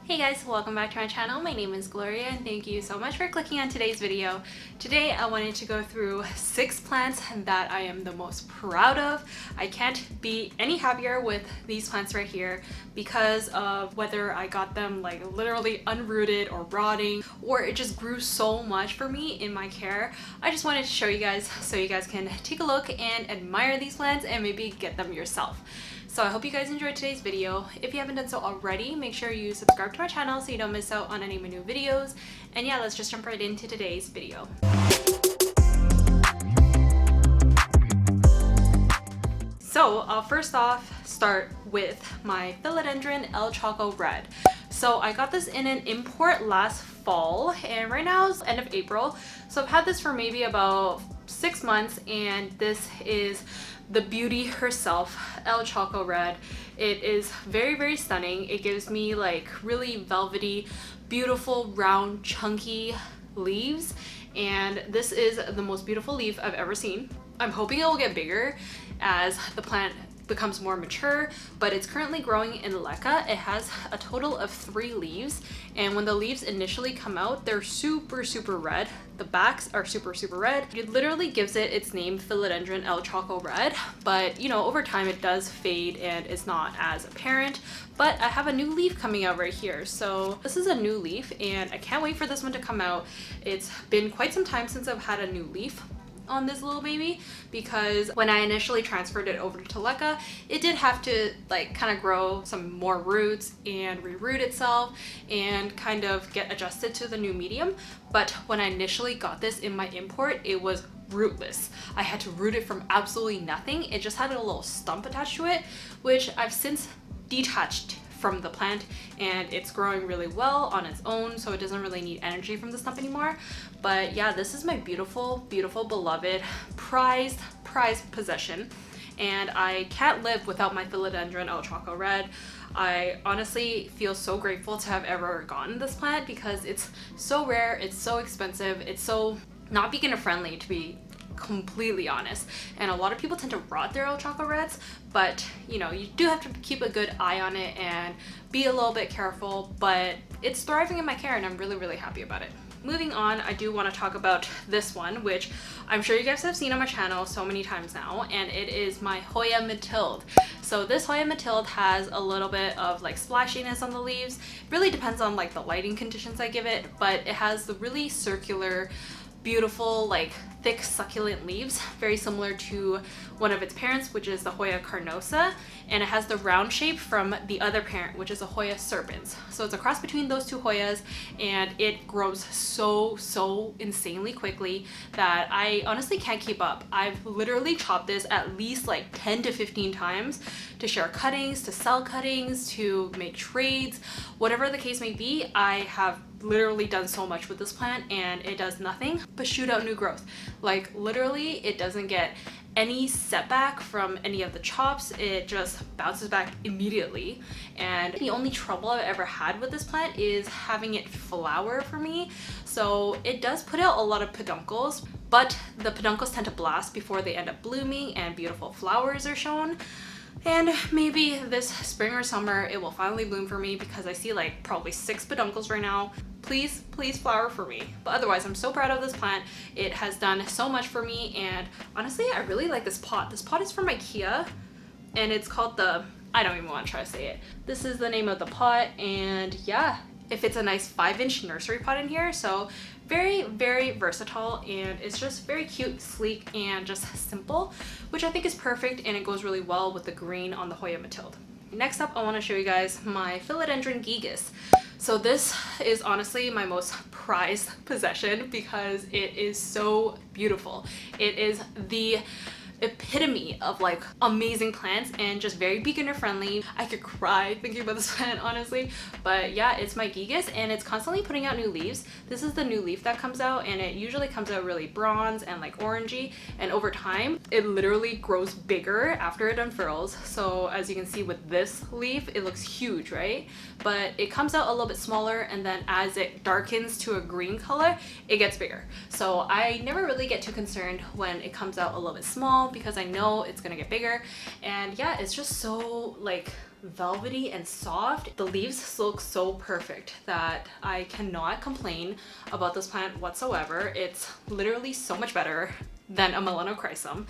Hey guys, welcome back to my channel. My name is Gloria and thank you so much for clicking on today's video. Today I wanted to go through 6 plants that I am the most proud of. I can't be any happier with these plants right here because of whether I got them like literally unrooted or rotting, or it just grew so much for me in my care. I just wanted to show you guys so you guys can take a look and admire these plants and maybe get them yourself. So I hope you guys enjoyed today's video. If you haven't done so already, make sure you subscribe to my channel so you don't miss out on any of my new videos. And yeah, let's just jump right into today's video. So I'll first off start with my Philodendron El Choco Red. So I got this in an import last fall and right now is end of April. So I've had this for maybe about 6 months and this is the beauty herself, El Choco Red. It is very stunning. It gives me like really velvety, beautiful, round, chunky leaves, and this is the most beautiful leaf I've ever seen. I'm hoping it will get bigger as the plant becomes more mature, but it's currently growing in leca. It has a total of 3 leaves, and when the leaves initially come out, they're super red. The backs are super red. It literally gives it its name, Philodendron El Choco Red, but you know, over time it does fade and it's not as apparent. But I have a new leaf coming out right here. So this is a new leaf and I can't wait for this one to come out. It's been quite some time since I've had a new leaf on this little baby, because when I initially transferred it over to leca, it did have to like kind of grow some more roots and reroot itself and kind of get adjusted to the new medium. But when I initially got this in my import, it was rootless. I had to root it from absolutely nothing. It just had a little stump attached to it, which I've since detached from the plant, and it's growing really well on its own, so it doesn't really need energy from the stump anymore. But yeah, this is my beautiful beloved prized possession, and I can't live without my Philodendron El Choco Red. I honestly feel so grateful to have ever gotten this plant because it's so rare, it's so expensive, it's so not beginner friendly, to be completely honest, and a lot of people tend to rot their El Choco Reds, but you know, you do have to keep a good eye on it and be a little bit careful. But it's thriving in my care and I'm really happy about it. Moving on, I do want to talk about this one, which I'm sure you guys have seen on my channel so many times now, and it is my Hoya Mathilde. So this Hoya Mathilde has a little bit of like splashiness on the leaves. It really depends on like the lighting conditions I give it, but it has the really circular, beautiful, like thick succulent leaves, very similar to one of its parents, which is the Hoya carnosa, and it has the round shape from the other parent, which is a Hoya serpens. So it's a cross between those two Hoyas, and it grows so insanely quickly that I honestly can't keep up. I've literally chopped this at least like 10 to 15 times to share cuttings, to sell cuttings, to make trades, whatever the case may be. I have literally done so much with this plant and it does nothing but shoot out new growth. Like literally it doesn't get any setback from any of the chops. It just bounces back immediately. And the only trouble I've ever had with this plant is having it flower for me. So it does put out a lot of peduncles, but the peduncles tend to blast before they end up blooming and beautiful flowers are shown. And maybe this spring or summer it will finally bloom for me, because I see like probably 6 peduncles right now. Please flower for me. But otherwise, I'm so proud of this plant. It has done so much for me, and honestly I really like this pot. This pot is from IKEA and it's called the, I don't even want to try to say it. This is the name of the pot, and yeah, it fits a nice 5-inch nursery pot in here. So very versatile, and it's just very cute, sleek, and just simple, which I think is perfect, and it goes really well with the green on the Hoya Mathilde. Next up, I want to show you guys my Philodendron Gigas. So this is honestly my most prized possession because it is so beautiful. It is the epitome of like amazing plants and just very beginner friendly. I could cry thinking about this plant, honestly. But yeah, it's my Gigas and it's constantly putting out new leaves. This is the new leaf that comes out, and it usually comes out really bronze and like orangey, and over time it literally grows bigger after it unfurls. So as you can see with this leaf, it looks huge, right? But it comes out a little bit smaller, and then as it darkens to a green color, it gets bigger. So I never really get too concerned when it comes out a little bit small because I know it's gonna get bigger. And yeah, it's just so like velvety and soft. The leaves look so perfect that I cannot complain about this plant whatsoever. It's literally so much better than a melanochrysum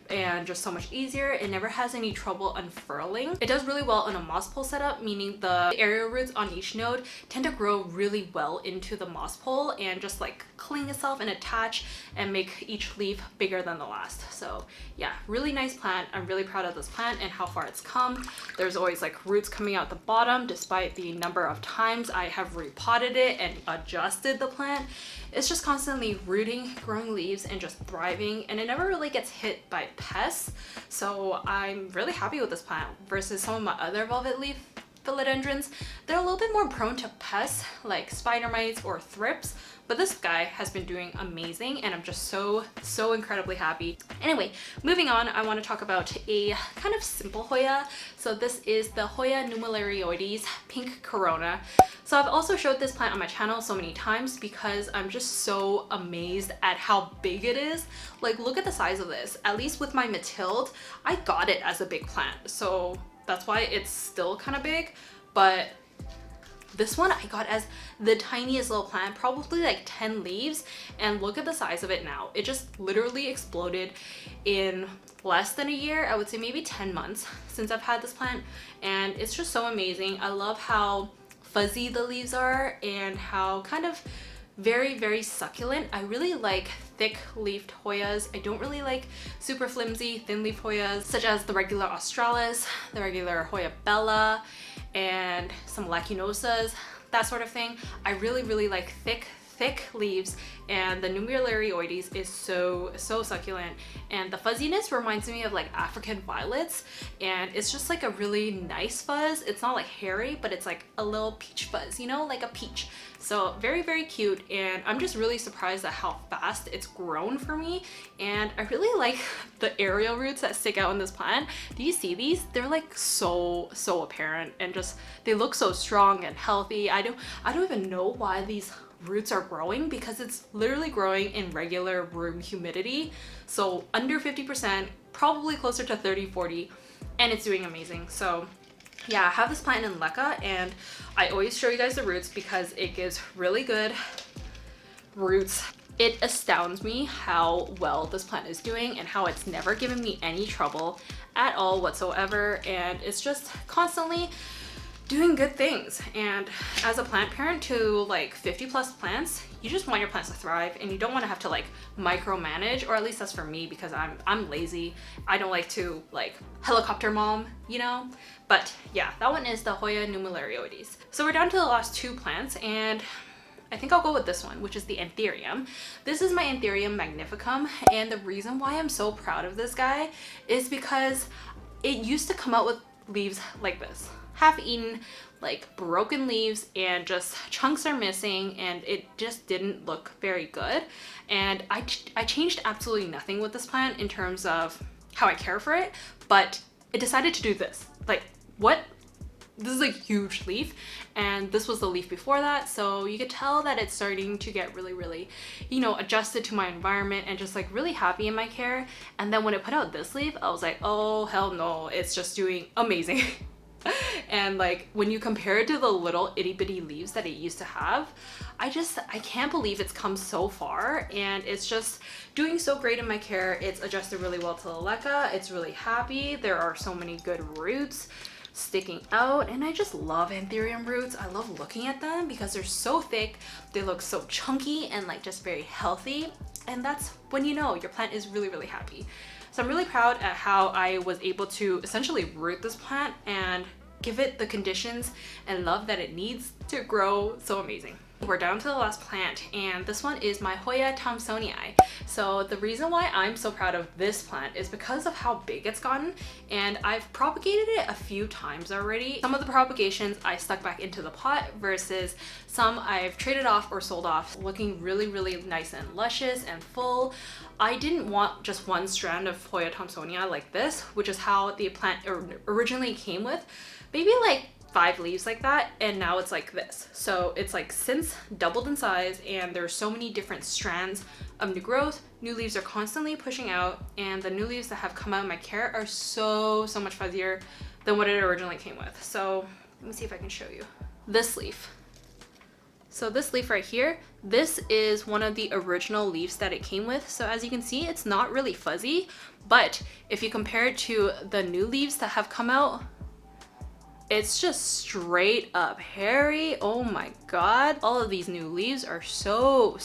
and just so much easier. It never has any trouble unfurling. It does really well in a moss pole setup, meaning the aerial roots on each node tend to grow really well into the moss pole and just like cling itself and attach and make each leaf bigger than the last. So yeah, really nice plant. I'm really proud of this plant and how far it's come. There's always like roots coming out the bottom despite the number of times I have repotted it and adjusted the plant. It's just constantly rooting, growing leaves, and just thriving, and it never really gets hit by pests. So I'm really happy with this plant versus some of my other velvet leaf philodendrons. They're a little bit more prone to pests like spider mites or thrips, but this guy has been doing amazing and I'm just so incredibly happy. Anyway, moving on, I want to talk about a kind of simple Hoya. So this is the Hoya Numularoides Pink Corona. So I've also showed this plant on my channel so many times because I'm just so amazed at how big it is. Like, look at the size of this. At least with my Mathilde, I got it as a big plant, so that's why it's still kind of big. But this one I got as the tiniest little plant, probably like 10 leaves, and look at the size of it now. It just literally exploded in less than a year. I would say maybe 10 months since I've had this plant, and it's just so amazing. I love how fuzzy the leaves are and how kind of very succulent. I really like thick leafed Hoyas. I don't really like super flimsy thin leaf Hoyas such as the regular Australis, the regular Hoya Bella, and some Lacunosas, that sort of thing. I really like thick leaves, and the nummularioides is so succulent, and the fuzziness reminds me of like African violets, and it's just like a really nice fuzz. It's not like hairy, but it's like a little peach fuzz, you know, like a peach. So very cute, and I'm just really surprised at how fast it's grown for me. And I really like the aerial roots that stick out in this plant. Do you see these? They're like so apparent, and just they look so strong and healthy. I don't even know why these roots are growing, because it's literally growing in regular room humidity, so under 50%, probably closer to 30-40, and it's doing amazing. So yeah, I have this plant in leca, and I always show you guys the roots because it gives really good roots. It astounds me how well this plant is doing and how it's never given me any trouble at all whatsoever, and it's just constantly doing good things. And as a plant parent to like 50+ plants, you just want your plants to thrive, and you don't want to have to like micromanage, or at least that's for me because I'm lazy. I don't like to like helicopter mom, you know. But yeah, that one is the Hoya Numularoides. So we're down to the last two plants, and I think I'll go with this one, which is the Anthurium. This is my Anthurium Magnificum, and the reason why I'm so proud of this guy is because it used to come out with leaves like this, half-eaten, like broken leaves, and just chunks are missing, and it just didn't look very good. And I changed absolutely nothing with this plant in terms of how I care for it, but it decided to do this. Like, what? This is a huge leaf, and this was the leaf before that, so you could tell that it's starting to get really, you know, adjusted to my environment and just like really happy in my care. And then when it put out this leaf, I was like, oh hell no, it's just doing amazing. And like when you compare it to the little itty bitty leaves that it used to have, I can't believe it's come so far, and it's just doing so great in my care. It's adjusted really well to the leca. It's really happy. There are so many good roots sticking out, and I just love Anthurium roots. I love looking at them because they're so thick, they look so chunky and like just very healthy, and that's when you know your plant is really happy. So I'm really proud at how I was able to essentially root this plant and give it the conditions and love that it needs to grow so amazing. We're down to the last plant, and this one is my Hoya Thomsonii. So the reason why I'm so proud of this plant is because of how big it's gotten, and I've propagated it a few times already. Some of the propagations I stuck back into the pot versus some I've traded off or sold off, looking really nice and luscious and full. I didn't want just one strand of Hoya Thomsonii like this, which is how the plant originally came with, maybe like 5 leaves like that, and now it's like this. So it's like since doubled in size, and there's so many different strands of new growth. New leaves are constantly pushing out, and the new leaves that have come out in my care are so much fuzzier than what it originally came with. So let me see if I can show you. This leaf. So this leaf right here, this is one of the original leaves that it came with. So as you can see, it's not really fuzzy, but if you compare it to the new leaves that have come out, it's just straight up hairy. Oh my God. All of these new leaves are so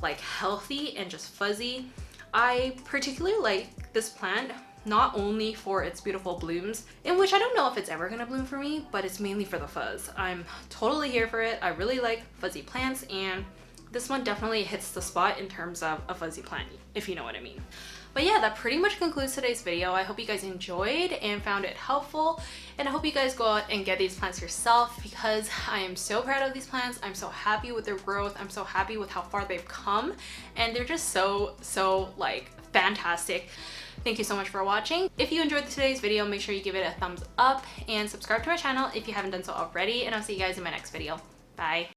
like healthy and just fuzzy. I particularly like this plant, not only for its beautiful blooms, in which I don't know if it's ever gonna bloom for me, but it's mainly for the fuzz. I'm totally here for it. I really like fuzzy plants, and this one definitely hits the spot in terms of a fuzzy plant, if you know what I mean. But yeah, that pretty much concludes today's video. I hope you guys enjoyed and found it helpful, and I hope you guys go out and get these plants yourself, because I am so proud of these plants. I'm so happy with their growth. I'm so happy with how far they've come, and they're just so like fantastic. Thank you so much for watching. If you enjoyed today's video, make sure you give it a thumbs up and subscribe to my channel if you haven't done so already, and I'll see you guys in my next video. Bye.